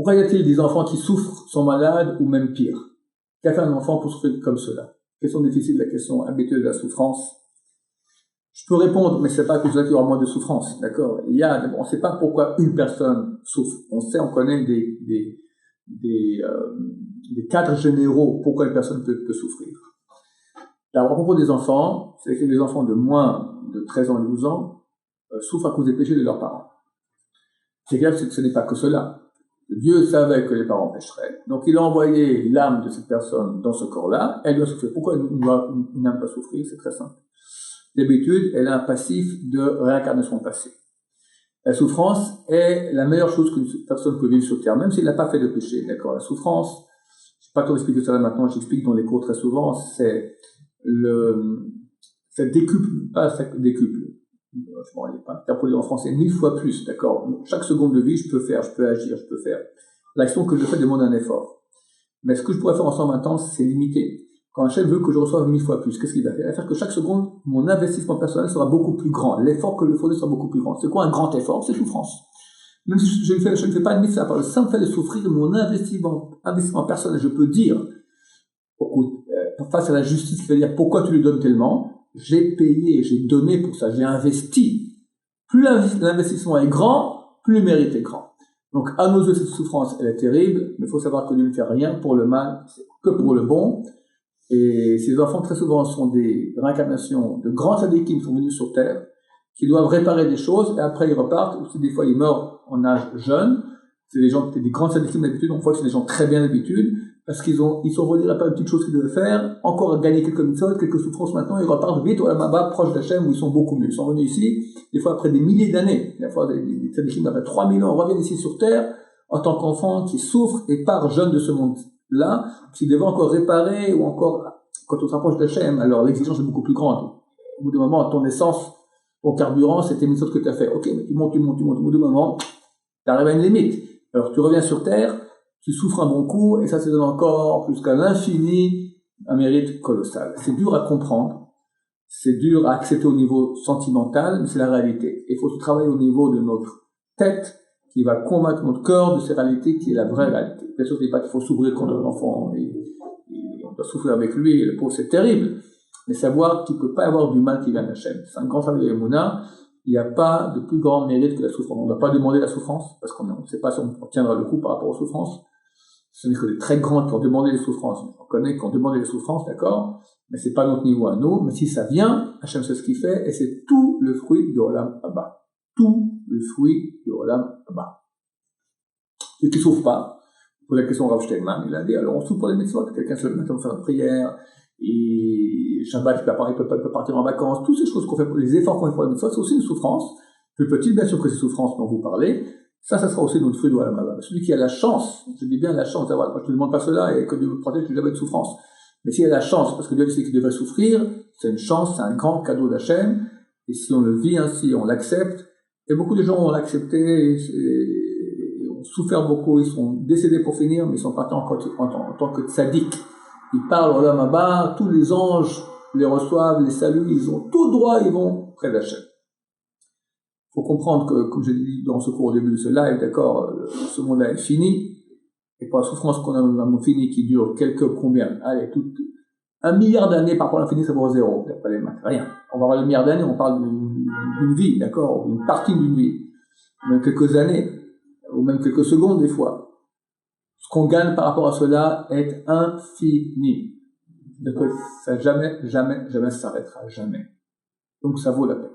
Pourquoi y a-t-il des enfants qui souffrent, sont malades ou même pire? Qu'a fait un enfant pour souffrir comme cela? Question difficile, la question habituelle de la souffrance. Je peux répondre, mais c'est pas que ça qu'il y aura moins de souffrance, d'accord? On ne sait pas pourquoi une personne souffre. On connaît des cadres généraux pourquoi une personne peut souffrir. Alors, à propos des enfants, c'est que les enfants de moins de 13 ans et 12 ans souffrent à cause des péchés de leurs parents. C'est clair que ce n'est pas que cela. Dieu savait que les parents pécheraient, donc il a envoyé l'âme de cette personne dans ce corps-là, elle doit souffrir. Pourquoi une âme doit souffrir? C'est très simple. D'habitude, elle a un passif de réincarnation passée. La souffrance est la meilleure chose qu'une personne peut vivre sur Terre, même s'il n'a pas fait de péché, d'accord? La souffrance, je ne sais pas comment expliquer ça là maintenant, j'explique dans les cours très souvent, ça décuple, pas ça décuple. Je m'en rappelle pas. Pour dire en français, 1000 fois plus, d'accord? Chaque seconde de vie, je peux agir, je peux faire. L'action que je fais demande un effort. Mais ce que je pourrais faire en 120 ans, c'est limité. Quand Hachem veut que je reçoive 1000 fois plus, qu'est-ce qu'il va faire? Il va faire que chaque seconde, mon investissement personnel sera beaucoup plus grand. L'effort que je ferai sera beaucoup plus grand. C'est quoi un grand effort? C'est souffrance. Même si je ne fais pas de ça, par le simple fait de souffrir, mon investissement personnel, je peux dire, face à la justice, c'est-à-dire pourquoi tu lui donnes tellement? J'ai payé, j'ai donné pour ça, j'ai investi. Plus l'investissement est grand, plus le mérite est grand. Donc, à nos yeux, cette souffrance, elle est terrible, mais il faut savoir que Dieu ne fait rien pour le mal, c'est que pour le bon. Et ces enfants, très souvent, sont des réincarnations de grands tzadikim qui sont venus sur Terre, qui doivent réparer des choses, et après ils repartent, ou des fois ils meurent en âge jeune. C'est des grands tzadikim d'habitude, on voit que c'est des gens très bien d'habitude, parce ils sont venus réparer une petite chose qu'ils devaient faire, encore gagner quelques mitzvot, quelques souffrances maintenant, ils repartent vite au Lamaba, proche d'Hachem, où ils sont beaucoup mieux. Ils sont venus ici, des fois après des milliers d'années, des fois des tzadikim après 3000 ans, reviennent ici sur Terre, en tant qu'enfants qui souffrent et partent jeunes de ce monde-là, s'ils devaient encore réparer, ou encore, quand on se rapproche d'Hachem, alors l'exigence est beaucoup plus grande. Au bout d'un moment, à ton essence, ton carburant, c'était une chose que tu as fait. Ok, mais tu montes, au bout d'un moment, tu arrives à une limite. Alors tu reviens sur Terre, tu souffres un bon coup, et ça se donne encore, jusqu'à l'infini, un mérite colossal. C'est dur à comprendre, c'est dur à accepter au niveau sentimental, mais c'est la réalité. Il faut travailler au niveau de notre tête, qui va convaincre notre corps de ces réalités, qui est la vraie réalité. Bien sûr, je ne dis pas qu'il faut s'ouvrir contre l'enfant, et on doit souffrir avec lui, et le pauvre, c'est terrible. Mais savoir qu'il ne peut pas y avoir du mal qui vient d'Hachem. C'est un grand famille de Emouna. Il n'y a pas de plus grand mérite que la souffrance. On ne doit pas demander la souffrance, parce qu'on ne sait pas si on tiendra le coup par rapport aux souffrances. Ce n'est que des très grands qui ont demandé les souffrances. On connaît qu'on demande les souffrances, d'accord? Mais c'est pas notre niveau à nous. Mais si ça vient, Hachem sait ce qu'il fait, et c'est tout le fruit du Olam Haba. Tout le fruit du Olam Haba. Ceux qui ne souffrent pas, pour la question de Rav Steinman, il a dit, alors on souffre pour les mitzvot, quelqu'un se met à faire une prière, et Shabbat, il peut partir en vacances, toutes ces choses qu'on fait, les efforts qu'on fait pour les mitzvot, c'est aussi une souffrance. Plus petite, bien sûr que ces souffrances dont vous parlez, ça sera aussi notre fruit de Olam Haba. Celui qui a la chance, je dis bien la chance d'avoir, moi je ne te demande pas cela, et que Dieu me protège, que jamais de souffrance. Mais s'il y a la chance, parce que Dieu sait qu'il devrait souffrir, c'est une chance, c'est un grand cadeau d'Hachem, et si on le vit ainsi, on l'accepte, et beaucoup de gens ont l'accepté, ont souffert beaucoup, ils sont décédés pour finir, mais ils sont partis en tant que tzaddik. Ils parlent au Olam Haba, tous les anges les reçoivent, les saluent, ils ont tout droit, ils vont près d'Hachem. Il faut comprendre que, comme j'ai dit dans ce cours au début de ce live, d'accord, ce monde-là est fini, et pour la souffrance qu'on a dans le monde fini qui dure combien? Allez, 1 milliard d'années par rapport à l'infini, ça vaut zéro, il n'y a pas les maths, rien. On va avoir le milliard d'années, on parle d'une vie, d'accord, d'une partie d'une vie, même quelques années, ou même quelques secondes des fois. Ce qu'on gagne par rapport à cela est infini. Donc ça jamais s'arrêtera, jamais. Donc ça vaut la peine.